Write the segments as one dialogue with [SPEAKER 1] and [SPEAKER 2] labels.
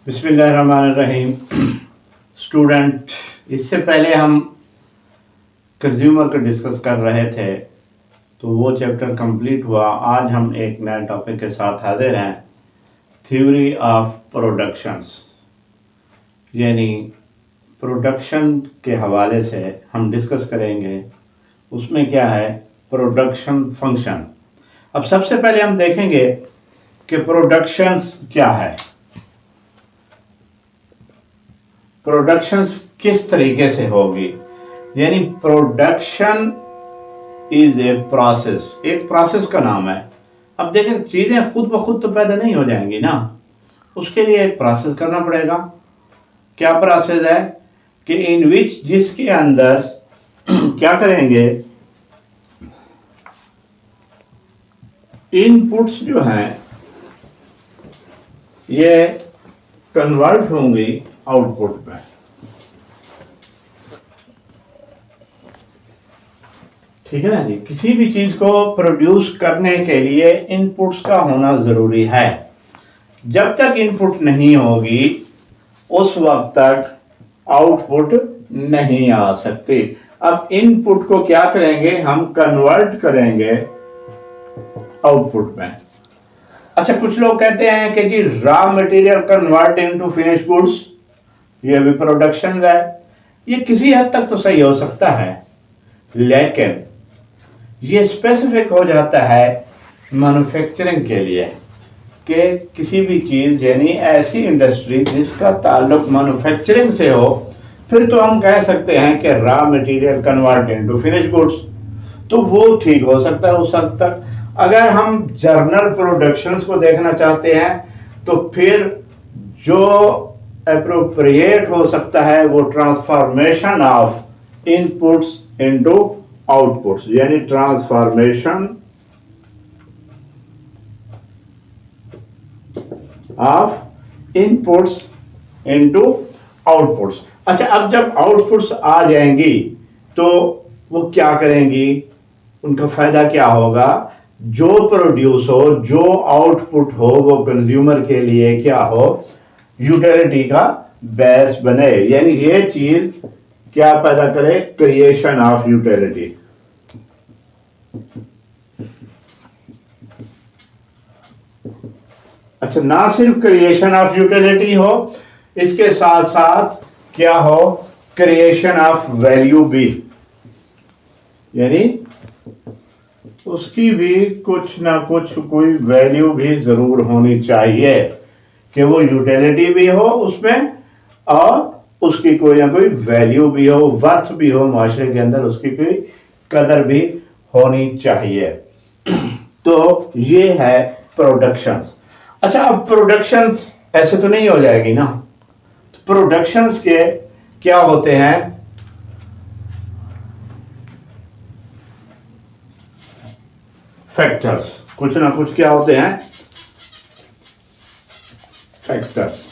[SPEAKER 1] بسم اللہ الرحمن الرحیم اسٹوڈنٹ، اس سے پہلے ہم کنزیومر کو ڈسکس کر رہے تھے تو وہ چیپٹر کمپلیٹ ہوا. آج ہم ایک نئے ٹاپک کے ساتھ حاضر ہیں، تھیوری آف پروڈکشنز. یعنی پروڈکشن کے حوالے سے ہم ڈسکس کریں گے. اس میں کیا ہے؟ Production function. اب سب سے پہلے ہم دیکھیں گے کہ پروڈکشنز کیا ہے. پروڈکشنز کس طریقے سے ہوگی؟ یعنی پروڈکشن از اے پروسیس، ایک پروسیس کا نام ہے. اب دیکھیں، چیزیں خود بخود تو پیدا نہیں ہو جائیں گی نا، اس کے لیے ایک پروسیس کرنا پڑے گا. کیا پروسیس ہے؟ کہ ان وچ جس کے اندر کیا کریں گے، ان پٹس جو ہیں یہ کنورٹ ہوں گی آؤٹ پٹ میں. ٹھیک ہے نا جی؟ کسی بھی چیز کو پروڈیوس کرنے کے لیے ان پٹس کا ہونا ضروری ہے. جب تک ان پٹ نہیں ہوگی اس وقت تک آؤٹ پٹ نہیں آ سکتی. اب ان پٹ کو کیا کریں گے؟ ہم کنورٹ کریں گے آؤٹ پٹ میں. اچھا، کچھ لوگ کہتے ہیں کہ جی raw material convert into finish goods, یہ بھی پروڈکشن ہے. یہ کسی حد تک تو صحیح ہو سکتا ہے، لیکن یہ اسپیسیفک ہو جاتا ہے مینوفیکچرنگ کے لیے کہ کسی بھی چیز، یعنی ایسی انڈسٹری جس کا تعلق مینوفیکچرنگ سے ہو، پھر تو ہم کہہ سکتے ہیں کہ را material convert into finish goods. تو وہ ٹھیک ہو سکتا ہے اس حد تک. اگر ہم جرنل پروڈکشنز کو دیکھنا چاہتے ہیں تو پھر جو اپروپریٹ ہو سکتا ہے وہ transformation of inputs into outputs, یعنی transformation of inputs into outputs. اچھا، اب جب آؤٹ پٹس آ جائیں گی تو وہ کیا کریں گی؟ ان کا فائدہ کیا ہوگا؟ جو پروڈیوس ہو، جو آؤٹ پٹ ہو، وہ کنزیومر کے لیے کیا ہو؟ یوٹیلیٹی کا بیس بنے. یعنی یہ چیز کیا پیدا کرے؟ Creation of utility. اچھا، نہ صرف کریشن آف یوٹیلیٹی ہو، اس کے ساتھ ساتھ کیا ہو؟ کریشن آف ویلیو بھی. یعنی اس کی بھی کچھ نہ کچھ کوئی ویلیو بھی ضرور ہونی چاہیے کہ وہ یوٹیلیٹی بھی ہو اس میں، اور اس کی کوئی نہ کوئی ویلیو بھی ہو، ورتھ بھی ہو، معاشرے کے اندر اس کی کوئی قدر بھی ہونی چاہیے. تو یہ ہے پروڈکشنز. اچھا، اب پروڈکشنز ایسے تو نہیں ہو جائے گی نا. پروڈکشنز کے کیا ہوتے ہیں؟ فیکٹرز. کچھ نہ کچھ کیا ہوتے ہیں؟ فیکٹرز.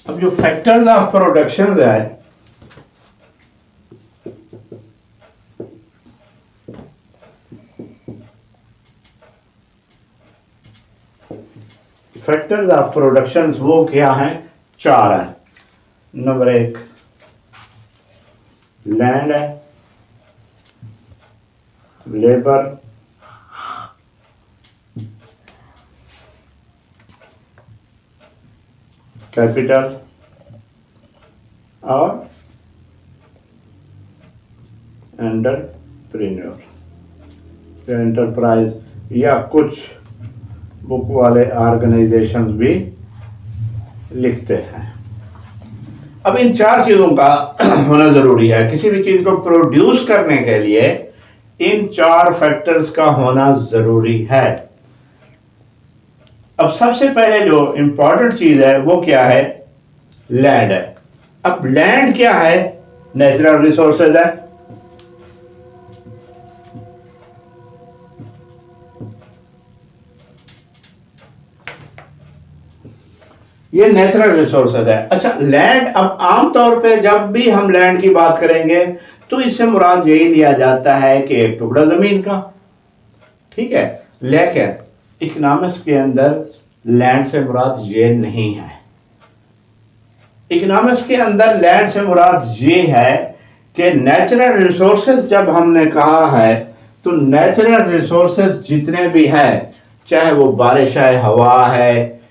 [SPEAKER 1] اب جو فیکٹرز آف پروڈکشنز ہے، فیکٹرز آف پروڈکشنز وہ کیا ہیں؟ 4 ہیں. نمبر 1 لینڈ ہے، لیبر، کیپٹل اور انٹرپرینور. انٹرپرائز یا کچھ بک والے آرگنائزیشن بھی لکھتے ہیں. اب ان 4 چیزوں کا ہونا ضروری ہے. کسی بھی چیز کو پروڈیوس کرنے کے لیے ان 4 فیکٹرز کا ہونا ضروری ہے. اب سب سے پہلے جو امپورٹنٹ چیز ہے وہ کیا ہے؟ لینڈ ہے. اب لینڈ کیا ہے؟ نیچرل ریسورسز ہے. یہ نیچرل ریسورسز ہے. اچھا، لینڈ، اب عام طور پہ جب بھی ہم لینڈ کی بات کریں گے تو اس سے مراد یہی لیا جاتا ہے کہ ایک ٹکڑا زمین کا. ٹھیک ہے، لیکن اکنامکس کے اندر लैंड से मुराद ये नहीं है। इकोनॉमिक्स के अंदर लैंड से मुराद ये है कि नेचुरल रिसोर्सेज जब हमने कहा है तो नेचुरल रिसोर्सेज जितने भी हैं, चाहे वो बारिश है, हवा है,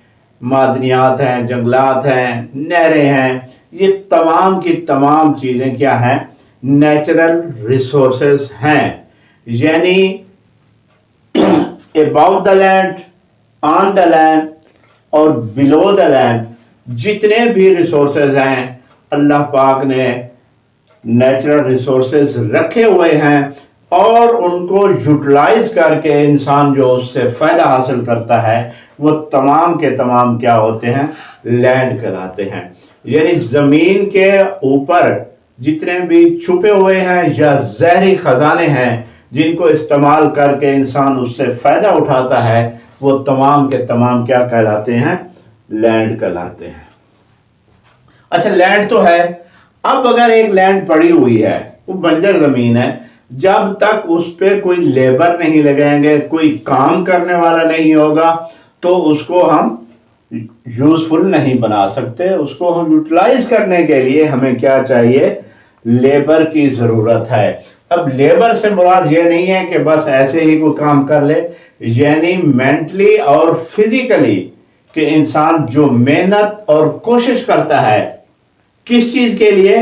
[SPEAKER 1] मादनियात हैं, जंगलात हैं, नहरें हैं, ये तमाम की तमाम चीज़ें क्या हैं? नेचुरल रिसोर्सेज हैं। यानी about the land, on the land और बिलो द लैंड जितने भी रिसोर्सेज हैं, अल्लाह पाक ने नेचुरल रिसोर्सेज रखे हुए हैं और उनको यूटिलाइज करके इंसान जो उससे फायदा हासिल करता है वो तमाम के तमाम क्या होते हैं? लैंड कहलाते हैं। यानी जमीन के ऊपर जितने भी छुपे हुए हैं या जहरी खजाने हैं जिनको इस्तेमाल करके इंसान उससे फायदा उठाता है, वो तमाम के तमाम क्या कहलाते हैं? लैंड कहलाते हैं। अच्छा, लैंड तो है। अब अगर एक लैंड पड़ी हुई है, वो बंजर जमीन है, जब तक उस पर कोई लेबर नहीं लगाएंगे, कोई काम करने वाला नहीं होगा, तो उसको हम यूजफुल नहीं बना सकते। उसको हम यूटिलाइज करने के लिए हमें क्या चाहिए? लेबर की जरूरत है। अब लेबर से मुराद ये नहीं है कि बस ऐसे ही कोई काम कर ले, यानी मेंटली और फिजिकली कि इंसान जो मेहनत और कोशिश करता है किस चीज के लिए,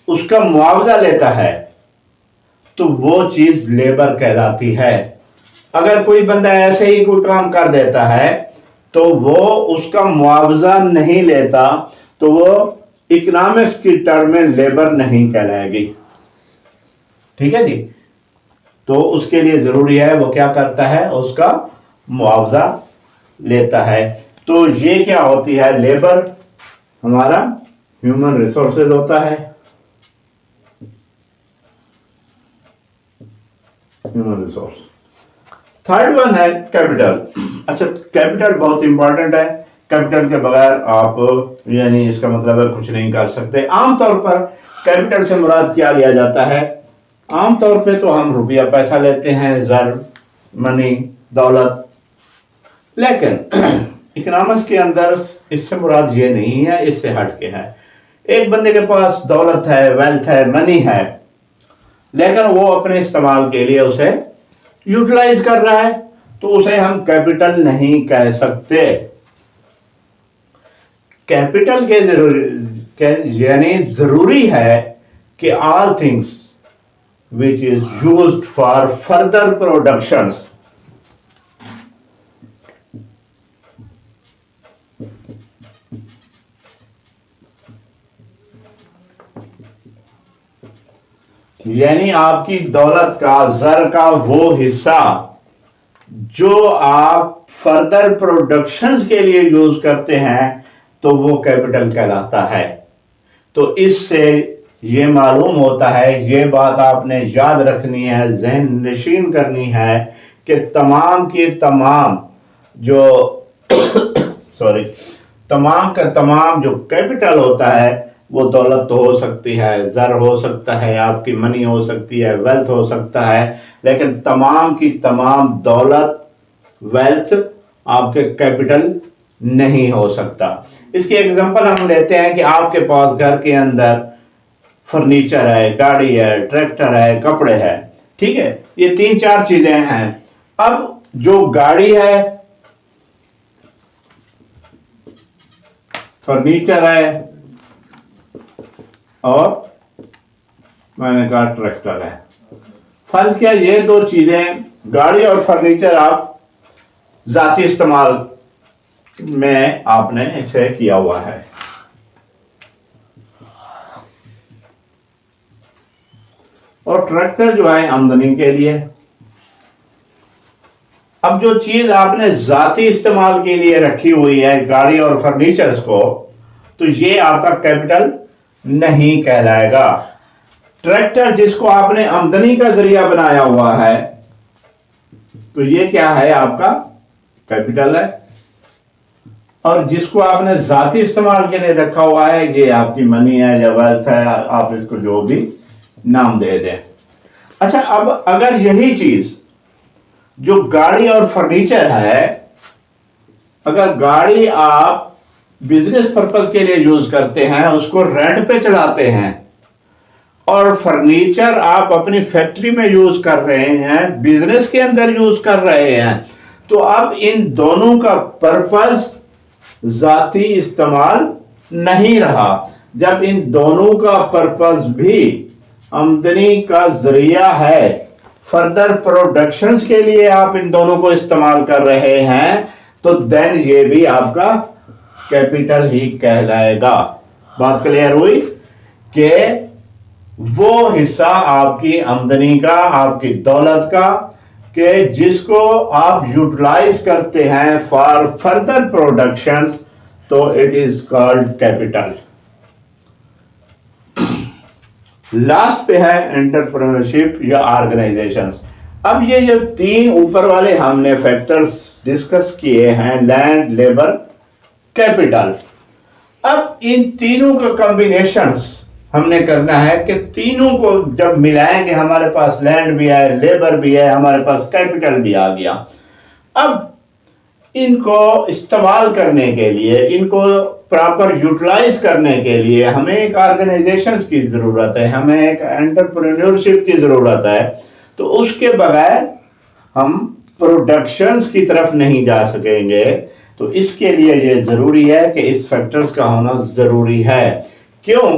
[SPEAKER 1] उसका मुआवजा लेता है, तो वो चीज लेबर कहलाती है। अगर कोई बंदा ऐसे ही कोई काम कर देता है तो वो उसका मुआवजा नहीं लेता, तो वो इकोनॉमिक्स की टर्म में लेबर नहीं कहलाएगी। ठीक है जी। तो उसके लिए जरूरी है वो क्या करता है? उसका मुआवजा लेता है। तो ये क्या होती है? लेबर हमारा ह्यूमन रिसोर्सेज होता है। Human resource. थर्ड वन है कैपिटल। अच्छा, कैपिटल बहुत इंपॉर्टेंट है। कैपिटल के बगैर आप यानी इसका मतलब है कुछ नहीं कर सकते। आमतौर पर कैपिटल से मुराद क्या लिया जाता है? आमतौर पे तो हम रुपया पैसा लेते हैं, जर, मनी, दौलत, लेकिन इकोनॉमिक्स के अंदर इससे मुराद ये नहीं है, इससे हट के है। एक बंदे के पास दौलत है, वेल्थ है, मनी है, लेकिन वो अपने इस्तेमाल के लिए उसे यूटिलाइज कर रहा है, तो उसे हम कैपिटल नहीं कह सकते। कैपिटल के यानी जरूरी है कि all things which is used for further productions, यानी आपकी दौलत का, जर का वो हिस्सा जो आप फर्दर प्रोडक्शंस के लिए यूज करते हैं, तो वो कैपिटल कहलाता है। तो इससे ये मालूम होता है, ये बात आपने याद रखनी है, जहन नशीन करनी है कि तमाम की तमाम जो सॉरी तमाम का तमाम जो कैपिटल होता है वो दौलत तो हो सकती है, जर हो सकता है, आपकी मनी हो सकती है, वेल्थ हो सकता है, लेकिन तमाम की तमाम दौलत, वेल्थ आपके कैपिटल नहीं हो सकता। इसकी एग्जांपल हम लेते हैं कि आपके पास घर के अंदर फर्नीचर है, गाड़ी है, ट्रैक्टर है, कपड़े है, ठीक है, ये 3-4 चीजें हैं। अब जो गाड़ी है, फर्नीचर है और मैंने कहा ट्रैक्टर है, फर्ज किया ये 2 चीजें, गाड़ी और फर्नीचर, आप जाती इस्तेमाल में आपने इसे किया हुआ है। और ट्रैक्टर जो है आमदनी के लिए। अब जो चीज आपने जाती इस्तेमाल के लिए रखी हुई है, गाड़ी और फर्नीचर को, तो ये आपका कैपिटल नहीं कहलाएगा। ट्रैक्टर जिसको आपने आमदनी का जरिया बनाया हुआ है, तो ये क्या है? आपका कैपिटल है। और जिसको आपने जाती इस्तेमाल के लिए रखा हुआ है, ये आपकी मनी है या वेल्थ है, आप इसको जो भी नाम दे दें। अच्छा, अब अगर यही चीज जो गाड़ी और फर्नीचर है, अगर गाड़ी आप बिजनेस पर्पस के लिए यूज करते हैं, उसको रेंट पे चलाते हैं, और फर्नीचर आप अपनी फैक्ट्री में यूज कर रहे हैं, बिजनेस के अंदर यूज कर रहे हैं, तो अब इन दोनों का पर्पस जाती इस्तेमाल नहीं रहा। जब इन दोनों का पर्पस भी आमदनी का जरिया है, फर्दर प्रोडक्शंस के लिए आप इन दोनों को इस्तेमाल कर रहे हैं, तो देन ये भी आपका कैपिटल ही कहलाएगा। बात क्लियर हुई कि वो हिस्सा आपकी आमदनी का, आपकी दौलत का, कि जिसको आप यूटिलाइज करते हैं फॉर फर्दर प्रोडक्शंस, तो it is called capital. Last पे है एंटरप्रेन्योरशिप या ऑर्गेनाइजेशंस। अब ये जो तीन ऊपर वाले हमने फैक्टर्स डिस्कस किए हैं, लैंड, लेबर, कैपिटल, अब इन तीनों का कॉम्बिनेशंस हमने करना है कि तीनों को जब मिलाएंगे हमारे पास लैंड भी है, लेबर भी है, हमारे पास कैपिटल भी आ गया। अब इनको इस्तेमाल करने के लिए, इनको प्रॉपर यूटिलाइज करने के लिए हमें एक ऑर्गेनाइजेशन की जरूरत है, हमें एक एंटरप्रेन्योरशिप की जरूरत है। तो उसके बगैर हम प्रोडक्शंस की तरफ नहीं जा सकेंगे। तो इसके लिए ये जरूरी है कि इस फैक्टर्स का होना जरूरी है। क्यों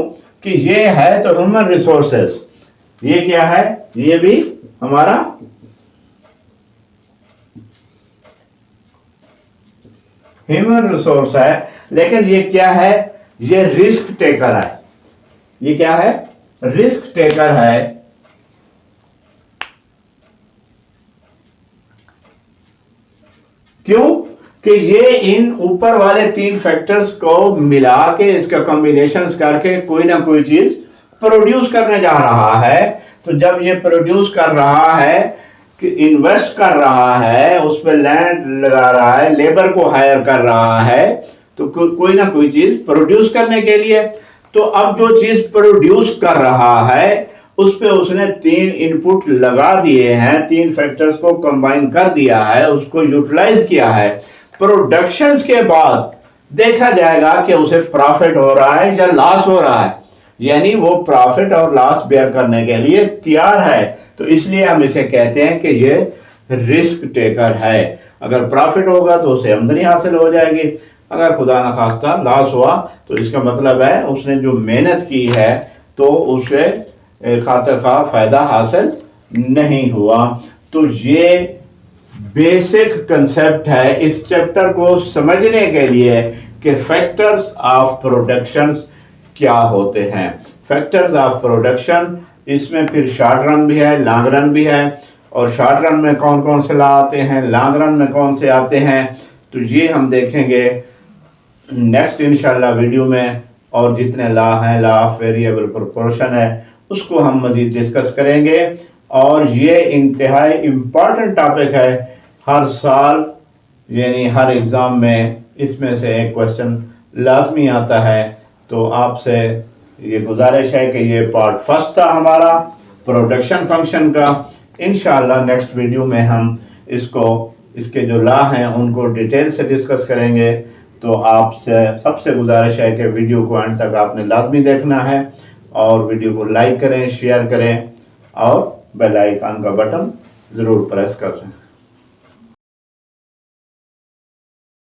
[SPEAKER 1] कि ये है तो ह्यूमन रिसोर्सेस, ये क्या है, ये भी हमारा ह्यूमन रिसोर्स है, लेकिन ये क्या है, ये रिस्क टेकर है। ये क्या है, रिस्क टेकर है। क्यों कि ये इन ऊपर वाले तीन फैक्टर्स को मिला के, इसका कॉम्बिनेशन करके कोई ना कोई चीज प्रोड्यूस करने जा रहा है। तो जब ये प्रोड्यूस कर रहा है, कि इन्वेस्ट कर रहा है, उस पर लैंड लगा रहा है, लेबर को हायर कर रहा है, तो कोई ना कोई चीज प्रोड्यूस करने के लिए। तो अब जो चीज प्रोड्यूस कर रहा है उस पे उसने तीन इनपुट लगा दिए हैं, तीन फैक्टर्स को कंबाइन कर दिया है, उसको यूटिलाइज किया है। प्रोडक्शंस के बाद देखा जाएगा कि उसे प्रॉफिट हो रहा है या लॉस हो रहा है, यानी वो प्रॉफिट और लॉस बेयर करने के लिए तैयार है। तो इसलिए हम इसे कहते हैं कि ये रिस्क टेकर है। अगर प्रॉफिट होगा तो उसे आमदनी हासिल हो जाएगी, अगर खुदा न खास्ता लॉस हुआ तो इसका मतलब है उसने जो मेहनत की है तो उसे खातिर खा फायदा हासिल नहीं हुआ। तो ये बेसिक कंसेप्ट है इस चैप्टर को समझने के लिए कि फैक्टर्स ऑफ प्रोडक्शंस क्या होते हैं। फैक्टर्स ऑफ प्रोडक्शन, इसमें फिर शॉर्ट रन भी है, लॉन्ग रन भी है, और शॉर्ट रन में कौन कौन से लॉ आते हैं, लॉन्ग रन में कौन से आते हैं, तो ये हम देखेंगे नेक्स्ट इंशाल्लाह वीडियो में। और जितने लॉ हैं, लॉ ऑफ वेरिएबल प्रोपोर्शन है, उसको हम मजीद डिस्कस करेंगे। और ये इंतहाई इम्पॉर्टेंट टॉपिक है, हर साल यानी हर एग्ज़ाम में इसमें से एक क्वेश्चन लाजमी आता है। तो आपसे ये गुजारिश है कि ये पार्ट फर्स्ट था हमारा प्रोडक्शन फंक्शन का। इंशाअल्लाह नेक्स्ट वीडियो में हम इसके जो लॉ हैं उनको डिटेल से डिस्कस करेंगे। तो आपसे सबसे गुजारिश है कि वीडियो को एंड तक आपने लाजमी देखना है, और वीडियो को लाइक करें, शेयर करें, और बेल आइकन का बटन ज़रूर प्रेस करें।